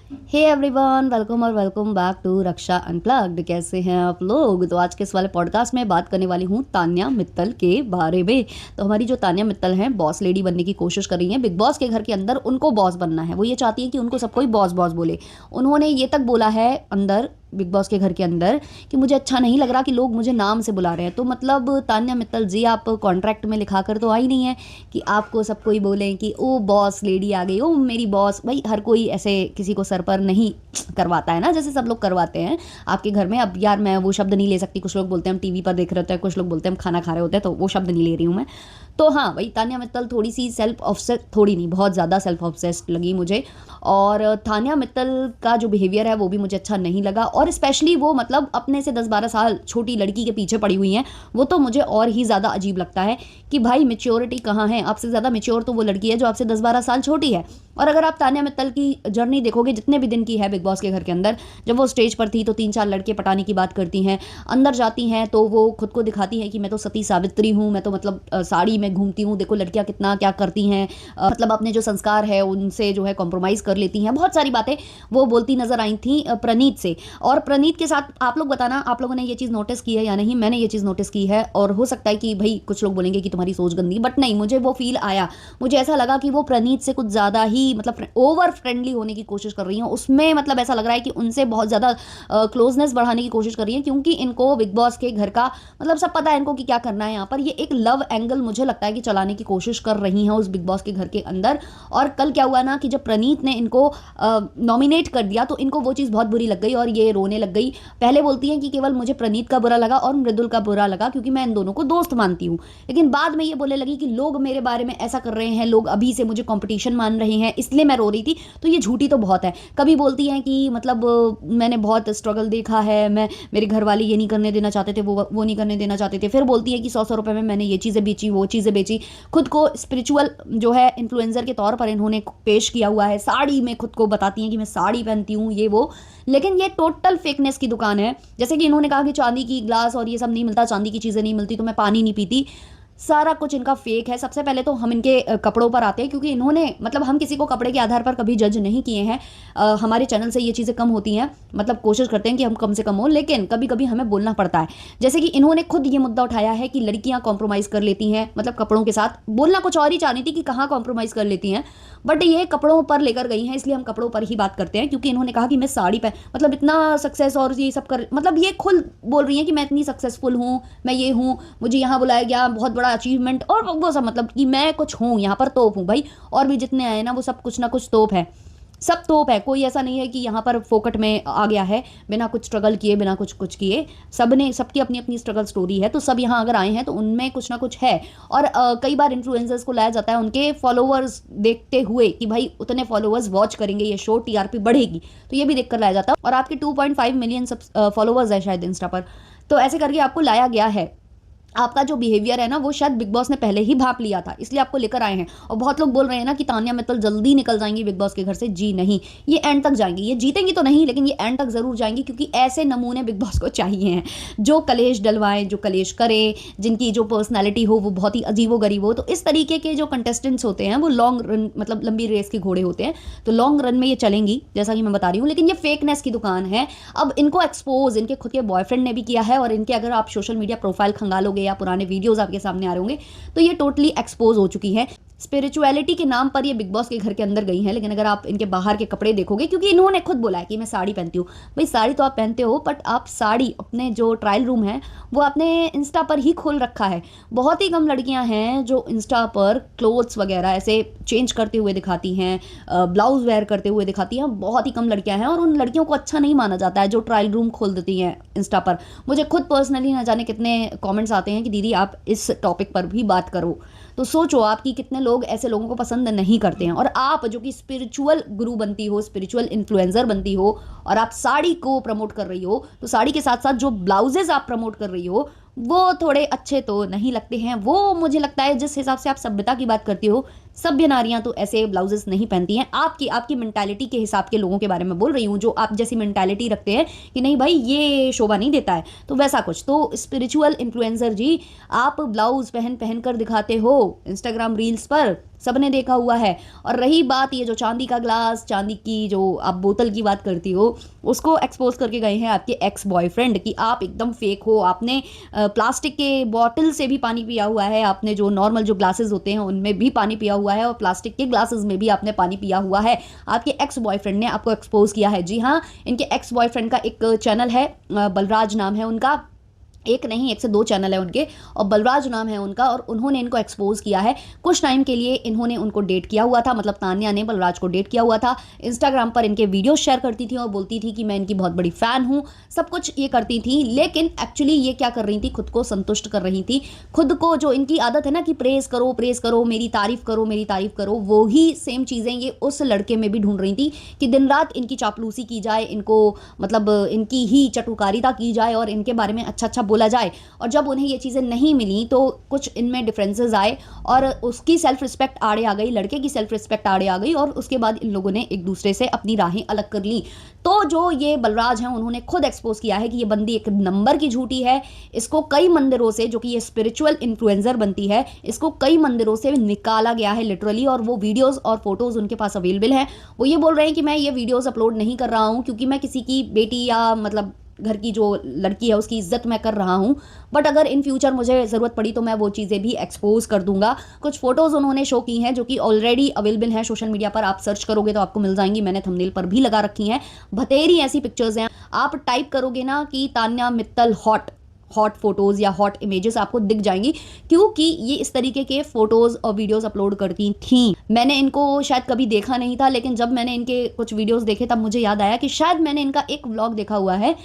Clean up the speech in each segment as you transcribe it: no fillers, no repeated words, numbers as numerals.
हे everyone, welcome और welcome back to Raksha unplugged. कैसे हैं आप लोग? तो आज के इस वाले पॉडकास्ट में बात करने वाली हूँ तान्या मित्तल के बारे में। तो हमारी जो तान्या मित्तल हैं, बॉस लेडी बनने की कोशिश कर रही हैं। बिग बॉस के घर के अंदर उनको बॉस बनना है। वो ये चाहती हैं कि उनको सब कोई बॉस बॉस बोले। उन्होंने ये तक बोला है अंदर, बिग बॉस के घर के अंदर, कि मुझे अच्छा नहीं लग रहा कि लोग मुझे नाम से बुला रहे हैं। तो मतलब तान्या मित्तल जी, आप कॉन्ट्रैक्ट में लिखा कर तो आई नहीं है कि आपको सब कोई बोलें कि ओ बॉस लेडी आ गई, ओ मेरी बॉस। भाई हर कोई ऐसे किसी को सर पर नहीं करवाता है ना, जैसे सब लोग करवाते हैं आपके घर में। अब यार मैं वो शब्द नहीं ले सकती, कुछ लोग बोलते हैं हम टीवी पर देख रहे होते हैं, कुछ लोग बोलते हैं हम खाना खा रहे होते हैं, तो वो शब्द नहीं ले रही हूँ मैं। तो हाँ भाई, तान्या मित्तल थोड़ी सी सेल्फ ऑब्सेस्ड, थोड़ी नहीं बहुत ज़्यादा सेल्फ ऑब्सेस्ड लगी मुझे। और तान्या मित्तल का जो बिहेवियर है वो भी मुझे अच्छा नहीं लगा। और स्पेशली वो मतलब अपने से 10-12 साल छोटी लड़की के पीछे पड़ी हुई हैं, वो तो मुझे और ही ज़्यादा अजीब लगता है कि भाई मेच्योरिटी कहाँ है? आपसे ज़्यादा मेच्योर तो वो लड़की है जो आपसे 10-12 साल छोटी है। और अगर आप तान्या मित्तल की जर्नी देखोगे, जितने भी दिन की है बिग बॉस के घर के अंदर, जब वो स्टेज पर थी तो 3-4 लड़के पटाने की बात करती हैं, अंदर जाती हैं तो वो खुद को दिखाती हैं कि मैं तो सती सावित्री हूँ, मैं तो मतलब साड़ी में घूमती हूँ, देखो लड़कियाँ कितना क्या करती हैं, मतलब अपने जो संस्कार है उनसे जो है कॉम्प्रोमाइज़ कर लेती हैं। बहुत सारी बातें वो बोलती नजर आई थी प्रणीत से। और प्रणीत के साथ आप लोग बताना, आप लोगों ने ये चीज़ नोटिस की है या नहीं? मैंने ये चीज़ नोटिस की है। और हो सकता है कि भाई कुछ लोग बोलेंगे कि तुम्हारी सोच गंदी, बट नहीं, मुझे वो फील आया। मुझे ऐसा लगा कि वो प्रणीत से कुछ ज़्यादा ही मतलब ओवर फ्रेंडली होने की कोशिश कर रही हैं। उसमें मतलब ऐसा लग रहा है कि उनसे बहुत ज़्यादा क्लोजनेस बढ़ाने की कोशिश कर रही हैं, क्योंकि इनको बिग बॉस के घर का मतलब सब पता है इनको कि क्या करना है यहाँ पर। ये एक लव एंगल मुझे लगता है कि चलाने की कोशिश कर रही हैं उस बिग बॉस के घर के अंदर। और कल क्या हुआ ना कि जब प्रणीत ने इनको नॉमिनेट कर दिया तो इनको वो चीज़ बहुत बुरी लग गई और ये रोने लग गई। पहले बोलती हैं कि केवल मुझे प्रणीत का बुरा लगा और मृदुल का बुरा लगा क्योंकि मैं इन दोनों को दोस्त मानती हूँ। लेकिन बाद में ये बोलने लगी कि लोग मेरे बारे में ऐसा कर रहे हैं, लोग अभी से मुझे कंपटीशन मान रहे हैं, इसलिए मैं रो रही थी। तो ये झूठी तो बहुत है। कभी बोलती हैं कि मतलब मैंने बहुत स्ट्रगल देखा है, मैं मेरे घर वाले ये नहीं करने देना चाहते थे, वो नहीं करने देना चाहते थे। फिर बोलती है कि 100-100 रुपए में मैंने ये चीज़ें बेची, वो चीज़ें बेची। खुद को स्पिरिचुअल जो है इन्फ्लुएंसर के तौर पर इन्होंने पेश किया हुआ है। साड़ी में खुद को बताती हैं कि मैं साड़ी पहनती हूँ, ये वो। लेकिन ये टोटल फेकनेस की दुकान है। जैसे कि इन्होंने कहा कि चांदी की ग्लास और ये सब नहीं मिलता, चांदी की चीज़ें नहीं मिलती तो मैं पानी नहीं पीती। सारा कुछ इनका फेक है। सबसे पहले तो हम इनके कपड़ों पर आते हैं, क्योंकि इन्होंने मतलब हम किसी को कपड़े के आधार पर कभी जज नहीं किए हैं। हमारे चैनल से ये चीज़ें कम होती हैं, मतलब कोशिश करते हैं कि हम कम से कम हो, लेकिन कभी कभी हमें बोलना पड़ता है। जैसे कि इन्होंने खुद ये मुद्दा उठाया है कि लड़कियां कॉम्प्रोमाइज़ कर लेती हैं, मतलब कपड़ों के साथ। बोलना कुछ और ही चाह रही थी कि कहाँ कॉम्प्रोमाइज़ कर लेती हैं, बट ये कपड़ों पर लेकर गई हैं, इसलिए हम कपड़ों पर ही बात करते हैं। क्योंकि इन्होंने कहा कि मैं साड़ी पहन, मतलब इतना सक्सेस और ये सब कर, मतलब ये खुद बोल रही हैं कि मैं इतनी सक्सेसफुल हूँ, मैं ये हूँ, मुझे यहाँ बुलाया गया, बहुत बड़ा अचीवमेंट और वो सब, मतलब कि मैं कुछ हूँ यहाँ पर, तोप हूँ भाई। और भी जितने आए ना वो सब कुछ ना कुछ तोप है, सब तोप है। कोई ऐसा नहीं है कि यहाँ पर फोकट में आ गया है बिना कुछ स्ट्रगल किए, बिना कुछ कुछ किए। सब ने, सबकी अपनी अपनी स्ट्रगल स्टोरी है, तो सब यहाँ अगर आए हैं तो उनमें कुछ ना कुछ है। और कई बार इन्फ्लुएंसर्स को लाया जाता है उनके फॉलोअर्स देखते हुए कि भाई उतने फॉलोअर्स वॉच करेंगे ये शो, टीआरपी बढ़ेगी, तो ये भी देखकर लाया जाता है। और आपके 2.5 मिलियन फॉलोअर्स है शायद इंस्टा पर, तो ऐसे करके आपको लाया गया है। आपका जो बिहेवियर है ना वो शायद बिग बॉस ने पहले ही भाप लिया था, इसलिए आपको लेकर आए हैं। और बहुत लोग बोल रहे हैं ना कि तान्या मित्तल जल्दी निकल जाएंगी बिग बॉस के घर से। जी नहीं, ये एंड तक जाएंगी। ये जीतेंगी तो नहीं, लेकिन ये एंड तक जरूर जाएंगी, क्योंकि ऐसे नमूने बिग बॉस को चाहिए हैं जो कलेश डलवाएं, जो कलेश करें, जिनकी जो पर्सनैलिटी हो वो बहुत ही अजीबो गरीब हो। तो इस तरीके के जो कंटेस्टेंट्स होते हैं वो लॉन्ग रन, मतलब लंबी रेस के घोड़े होते हैं, तो लॉन्ग रन में ये चलेंगी, जैसा कि मैं बता रही हूँ। लेकिन ये फेकनेस की दुकान है। अब इनको एक्सपोज इनके खुद के बॉयफ्रेंड ने भी किया है, और इनके अगर आप सोशल मीडिया प्रोफाइल खंगालोगे या पुराने वीडियोस आपके सामने आ रहे होंगे, तो ये टोटली एक्सपोज हो चुकी है। स्पिरिचुअलिटी के नाम पर ये बिग बॉस के घर के अंदर गई हैं, लेकिन अगर आप इनके बाहर के कपड़े देखोगे, क्योंकि इन्होंने खुद बोला है कि मैं साड़ी पहनती हूँ। भाई साड़ी तो आप पहनते हो, बट आप साड़ी अपने जो ट्रायल रूम है वो आपने इंस्टा पर ही खोल रखा है। बहुत ही कम लड़कियां हैं जो इंस्टा पर क्लोथ्स वगैरह ऐसे चेंज करते हुए दिखाती हैं, ब्लाउज वेयर करते हुए दिखाती हैं। बहुत ही कम लड़कियां हैं, और उन लड़कियों को अच्छा नहीं माना जाता है जो ट्रायल रूम खोल देती हैं इंस्टा पर। मुझे खुद पर्सनली ना जाने कितने कमेंट्स आते हैं कि दीदी आप इस टॉपिक पर भी बात करो। तो सोचो आप कि कितने लोग ऐसे लोगों को पसंद नहीं करते हैं। और आप जो कि स्पिरिचुअल गुरु बनती हो, स्पिरिचुअल इन्फ्लुएंसर बनती हो, और आप साड़ी को प्रमोट कर रही हो, तो साड़ी के साथ साथ जो ब्लाउजेज आप प्रमोट कर रही हो वो थोड़े अच्छे तो नहीं लगते हैं। वो मुझे लगता है जिस हिसाब से आप सभ्यता की बात करती हो, सभ्य नारियां तो ऐसे ब्लाउजेस नहीं पहनती हैं। आपकी आपकी मेंटालिटी के हिसाब के लोगों के बारे में बोल रही हूँ, जो आप जैसी मेंटालिटी रखते हैं कि नहीं भाई ये शोभा नहीं देता है, तो वैसा कुछ। तो स्पिरिचुअल इन्फ्लुएंसर जी, आप ब्लाउज पहन पहन कर दिखाते हो इंस्टाग्राम रील्स पर, सबने देखा हुआ है। और रही बात ये जो चांदी का ग्लास, चांदी की जो आप बोतल की बात करती हो, उसको एक्सपोज करके गए हैं आपके एक्स बॉयफ्रेंड कि आप एकदम फेक हो, आपने प्लास्टिक के बॉटल से भी पानी पिया हुआ है, आपने जो नॉर्मल जो ग्लासेस होते हैं उनमें भी पानी पिया हुआ है, और प्लास्टिक के ग्लासेस में भी आपने पानी पिया हुआ है। आपके एक्स बॉयफ्रेंड ने आपको एक्सपोज किया है। जी हाँ, इनके एक्स बॉयफ्रेंड का एक चैनल है, बलराज नाम है उनका, एक नहीं एक से दो चैनल है उनके, और बलराज नाम है उनका, और उन्होंने इनको एक्सपोज किया है। कुछ टाइम के लिए इन्होंने उनको डेट किया हुआ था, मतलब तान्या ने बलराज को डेट किया हुआ था। इंस्टाग्राम पर इनके वीडियो शेयर करती थी और बोलती थी कि मैं इनकी बहुत बड़ी फ़ैन हूँ, सब कुछ ये करती थी। लेकिन एक्चुअली ये क्या कर रही थी, खुद को संतुष्ट कर रही थी, खुद को, जो इनकी आदत है ना कि प्रेज़ करो, मेरी तारीफ़ करो, मेरी तारीफ़ करो, वो ही सेम चीज़ें ये उस लड़के में भी ढूंढ रही थी कि दिन रात इनकी चापलूसी की जाए, इनको मतलब इनकी ही चटुकारिता की जाए और इनके बारे में अच्छा अच्छा बोला जाए। और जब उन्हें ये चीज़ें नहीं मिली तो कुछ इनमें डिफरेंसेस आए, और उसकी सेल्फ रिस्पेक्ट आड़े आ गई, लड़के की सेल्फ रिस्पेक्ट आड़े आ गई, और उसके बाद इन लोगों ने एक दूसरे से अपनी राहें अलग कर ली। तो जो ये बलराज हैं उन्होंने खुद एक्सपोज किया है कि ये बंदी एक नंबर की झूठी है। इसको कई मंदिरों से, जो कि ये स्पिरिचुअल इन्फ्लुएंसर बनती है, इसको कई मंदिरों से निकाला गया है लिटरली, और वो वीडियोस और फोटोज उनके पास अवेलेबल हैं। वो ये बोल रहे हैं कि मैं ये वीडियोस अपलोड नहीं कर रहा हूँ क्योंकि मैं किसी की बेटी या मतलब घर की जो लड़की है उसकी इज्जत मैं कर रहा हूँ, बट अगर इन फ्यूचर मुझे ज़रूरत पड़ी तो मैं वो चीज़ें भी एक्सपोज कर दूंगा। कुछ फोटोज़ उन्होंने शो की हैं जो कि ऑलरेडी अवेलेबल हैं सोशल मीडिया पर, आप सर्च करोगे तो आपको मिल जाएंगी, मैंने थंबनेल पर भी लगा रखी हैं। बतेरी ऐसी पिक्चर्स हैं, आप टाइप करोगे ना कि तान्या मित्तल हॉट फोटोज़ या हॉट इमेजेस, आपको दिख जाएंगी, क्योंकि ये इस तरीके के फोटोज़ और वीडियोस अपलोड करती थी। मैंने इनको शायद कभी देखा नहीं था, लेकिन जब मैंने इनके कुछ वीडियोस देखे तब मुझे याद आया कि शायद मैंने इनका एक व्लॉग देखा हुआ है।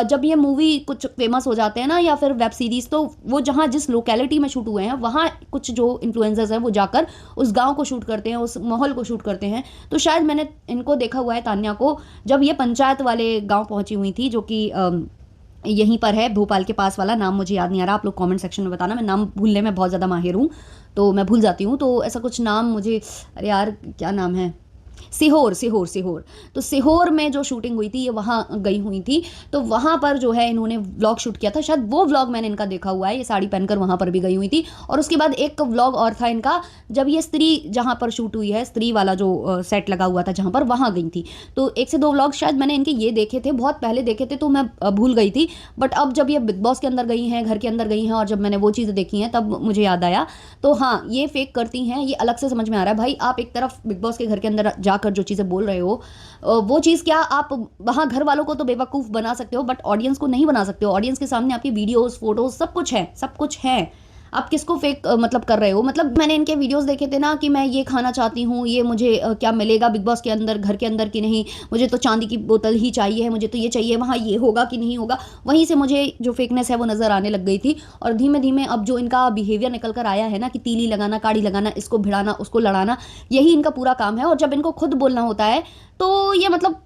जब ये मूवी कुछ फेमस हो जाते हैं ना या फिर वेब सीरीज़, तो वो जहाँ जिस लोकेलिटी में शूट हुए हैं वहाँ कुछ जो इन्फ्लुएंसर्स हैं वो जाकर उस गाँव को शूट करते हैं, उस माहौल को शूट करते हैं। तो शायद मैंने इनको देखा हुआ है, तान्या को, जब ये पंचायत वाले गाँव पहुँची हुई थी, जो कि यहीं पर है, भोपाल के पास वाला, नाम मुझे याद नहीं आ रहा, आप लोग कमेंट सेक्शन में बताना, मैं नाम भूलने में बहुत ज़्यादा माहिर हूँ, तो मैं भूल जाती हूँ। तो ऐसा कुछ नाम मुझे, अरे यार क्या नाम है, सीहोर। तो सीहोर में जो शूटिंग हुई थी ये वहाँ गई हुई थी, तो वहाँ पर जो है इन्होंने व्लॉग शूट किया था, शायद वो व्लॉग मैंने इनका देखा हुआ है। ये साड़ी पहनकर वहाँ पर भी गई हुई थी, और उसके बाद एक व्लॉग और था इनका, जब ये स्त्री जहाँ पर शूट हुई है, स्त्री वाला जो सेट लगा हुआ था जहाँ पर, वहाँ गई थी। तो एक से दो व्लॉग शायद मैंने इनके ये देखे थे, बहुत पहले देखे थे, तो मैं भूल गई थी। बट अब जब ये बिग बॉस के अंदर गई हैं, घर के अंदर गई हैं, और जब मैंने वो चीज़ें देखी हैं तब मुझे याद आया। तो हाँ, ये फेक करती हैं, ये अलग से समझ में आ रहा है भाई। आप एक तरफ बिग बॉस के घर के अंदर जाकर जो चीज़ें बोल रहे हो, वो चीज़ क्या आप वहाँ घर वालों को तो बेवकूफ़ बना सकते हो, बट ऑडियंस को नहीं बना सकते हो। ऑडियंस के सामने आपकी वीडियोस, फोटोज सब कुछ है। आप किसको फेक मतलब कर रहे हो? मतलब मैंने इनके वीडियोस देखे थे ना कि मैं ये खाना चाहती हूँ, ये मुझे क्या मिलेगा बिग बॉस के अंदर, घर के अंदर कि नहीं, मुझे तो चांदी की बोतल ही चाहिए है, मुझे तो ये चाहिए, वहाँ ये होगा कि नहीं होगा। वहीं से मुझे जो फेकनेस है वो नज़र आने लग गई थी। और धीमे धीमे अब जो इनका बिहेवियर निकल कर आया है ना कि तीली लगाना, काड़ी लगाना, इसको भिड़ाना, उसको लड़ाना, यही इनका पूरा काम है। और जब इनको खुद बोलना होता है तो ये मतलब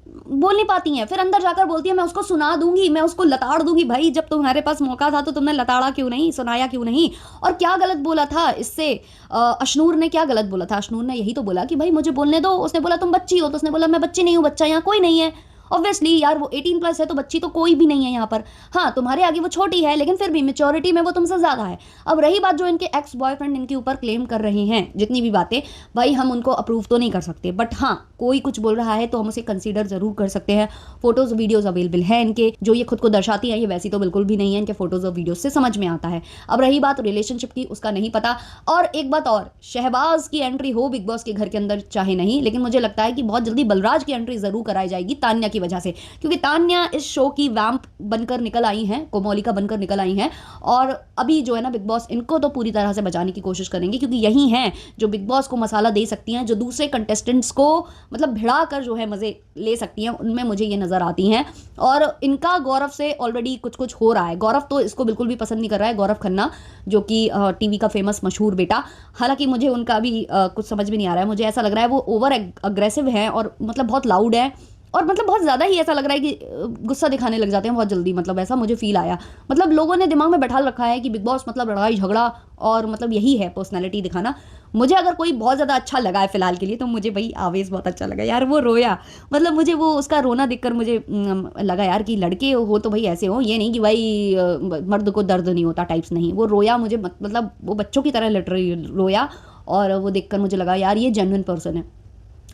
बोल नहीं पाती हैं, फिर अंदर जाकर बोलती है मैं उसको सुना दूंगी, मैं उसको लताड़ दूंगी। भाई जब तुम्हारे पास मौका था तो तुमने लताड़ा क्यों नहीं, सुनाया क्यों नहीं? और क्या गलत बोला था इससे? अशनूर ने क्या गलत बोला था? अशनूर ने यही तो बोला कि भाई मुझे बोलने दो। उसने बोला तुम बच्ची हो, तो उसने बोला मैं बच्ची नहीं हूँ, बच्चा यहाँ कोई नहीं है। ऑब्वियसली यार, वो 18+ है तो बच्ची तो कोई भी नहीं है यहाँ पर। हाँ, तुम्हारे आगे वो छोटी है, लेकिन फिर भी मेच्योरिटी में वो तुमसे ज़्यादा है। अब रही बात जो इनके एक्स बॉयफ्रेंड इनके ऊपर क्लेम कर रहे हैं, जितनी भी बातें, भाई हम उनको अप्रूव तो नहीं कर सकते, बट हाँ, कोई कुछ बोल रहा है तो हम उसे कंसीडर जरूर कर सकते हैं। फोटोज वीडियोज अवेलेबल है इनके, जो ये खुद को दर्शाती है ये वैसी तो बिल्कुल भी नहीं है, इनके फोटोज और वीडियोज से समझ में आता है। अब रही बात रिलेशनशिप की, उसका नहीं पता। और एक बात और, शहबाज की एंट्री हो बिग बॉस के घर के अंदर चाहे नहीं, लेकिन मुझे लगता है कि बहुत जल्दी बलराज की एंट्री जरूर कराई जाएगी तान्या की वजह से, क्योंकि तान्या इस शो की वैम्प बनकर निकल आई हैं, कोमोलिका बनकर निकल आई हैं। और अभी जो है ना बिग बॉस इनको तो पूरी तरह से बचाने की कोशिश करेंगे, क्योंकि यही हैं जो बिग बॉस को मसाला दे सकती हैं, जो दूसरे कंटेस्टेंट्स को मतलब भिड़ा कर जो है मजे ले सकती हैं, उनमें मुझे ये नजर आती हैं। और इनका गौरव से ऑलरेडी कुछ कुछ हो रहा है। गौरव तो इसको बिल्कुल भी पसंद नहीं कर रहा है, गौरव खन्ना, जो कि टीवी का फेमस मशहूर बेटा। हालांकि मुझे उनका भी कुछ समझ में नहीं आ रहा है, मुझे ऐसा लग रहा है वो ओवर अग्रेसिव है और मतलब बहुत लाउड है, और मतलब बहुत ज़्यादा ही ऐसा लग रहा है कि गुस्सा दिखाने लग जाते हैं बहुत जल्दी, मतलब ऐसा मुझे फ़ील आया। मतलब लोगों ने दिमाग में बैठा रखा है कि बिग बॉस मतलब लड़ाई झगड़ा और मतलब यही है पर्सनैलिटी दिखाना। मुझे अगर कोई बहुत ज़्यादा अच्छा लगा है फ़िलहाल के लिए तो मुझे भाई आवेश बहुत अच्छा लगा यार, वो रोया। मतलब मुझे वो उसका रोना देखकर मुझे लगा यार कि लड़के हो तो भाई ऐसे हो, ये नहीं कि भाई मर्द को दर्द नहीं होता टाइप्स, नहीं। वो रोया मुझे मतलब वो बच्चों की तरह लिटरली रोया, और वो देखकर मुझे लगा यार ये जेन्युइन पर्सन है।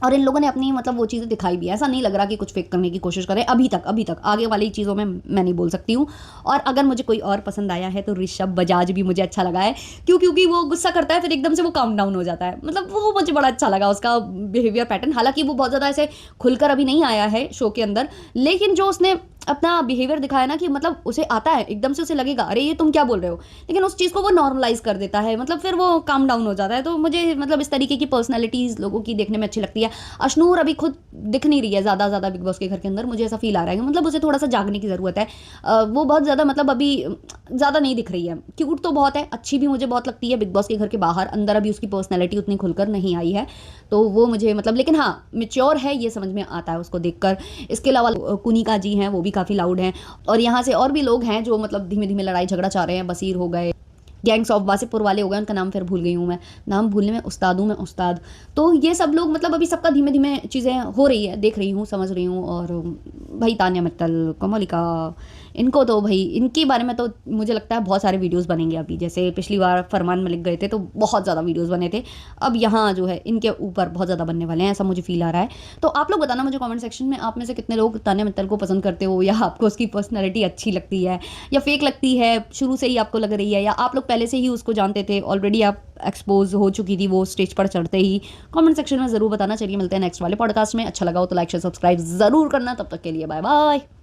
और इन लोगों ने अपनी मतलब वो चीज़ें दिखाई भी है, ऐसा नहीं लग रहा कि कुछ फेक करने की कोशिश करें अभी तक आगे वाली चीज़ों में मैं नहीं बोल सकती हूँ। और अगर मुझे कोई और पसंद आया है तो ऋषभ बजाज भी मुझे अच्छा लगा है, क्योंकि वो गुस्सा करता है फिर एकदम से वो काम डाउन हो जाता है, मतलब वो मुझे बड़ा अच्छा लगा उसका बिहेवियर पैटर्न। हालांकि वो बहुत ज़्यादा ऐसे खुलकर अभी नहीं आया है शो के अंदर, लेकिन जो उसने अपना बिहेवियर दिखाया ना कि मतलब उसे आता है, एकदम से उसे लगेगा अरे ये तुम क्या बोल रहे हो, लेकिन उस चीज़ को वो नॉर्मलाइज कर देता है, मतलब फिर वो काम डाउन हो जाता है। तो मुझे मतलब इस तरीके की पर्सनैलिटीज़ लोगों की देखने में अच्छी लगती है। अशनूर अभी खुद दिख नहीं रही है ज़्यादा बिग बॉस के घर के अंदर, मुझे ऐसा फील आ रहा है कि मतलब उसे थोड़ा सा जागने की ज़रूरत है। वो बहुत ज़्यादा मतलब अभी ज़्यादा नहीं दिख रही है। क्यूट तो बहुत है, अच्छी भी मुझे बहुत लगती है बिग बॉस के घर के बाहर, अंदर अभी उसकी पर्सनैलिटी उतनी खुलकर नहीं आई है। तो वो मुझे मतलब, लेकिन हाँ मेच्योर है ये समझ में आता है उसको देखकर। इसके अलावा कुनिका जी हैं, वो भी काफ़ी लाउड हैं, और यहाँ से और भी लोग हैं जो मतलब धीमे धीमे लड़ाई झगड़ा चाह रहे हैं। बसीर हो गए, गैंग्स ऑफ वासेपुर वाले हो गए, उनका नाम फिर भूल गई हूँ मैं, नाम भूलने में उस्ताद हूँ मैं, उस्ताद। तो ये सब लोग मतलब अभी सबका धीमे धीमे चीज़ें हो रही है, देख रही हूँ, समझ रही हूँ। और भाई तान्या मित्तल, कोमोलिका, इनको तो भाई इनके बारे में तो मुझे लगता है बहुत सारे वीडियोस बनेंगे अभी। जैसे पिछली बार फरमान मलिक गए थे तो बहुत ज़्यादा वीडियोस बने थे, अब यहाँ जो है इनके ऊपर बहुत ज़्यादा बनने वाले हैं, ऐसा मुझे फील आ रहा है। तो आप लोग बताना मुझे कमेंट सेक्शन में, आप में से कितने लोग तान्या मित्तल को पसंद करते हो, या आपको उसकी पर्सनैलिटी अच्छी लगती है या फेक लगती है, शुरू से ही आपको लग रही है, या आप लोग पहले से ही उसको जानते थे, ऑलरेडी आप एक्सपोज हो चुकी थी वो स्टेज पर चढ़ते ही। कमेंट सेक्शन में ज़रूर बताना। चलिए मिलते हैं नेक्स्ट वाले पॉडकास्ट में। अच्छा लगा हो तो लाइक शेयर सब्सक्राइब ज़रूर करना। तब तक के लिए बाय बाय।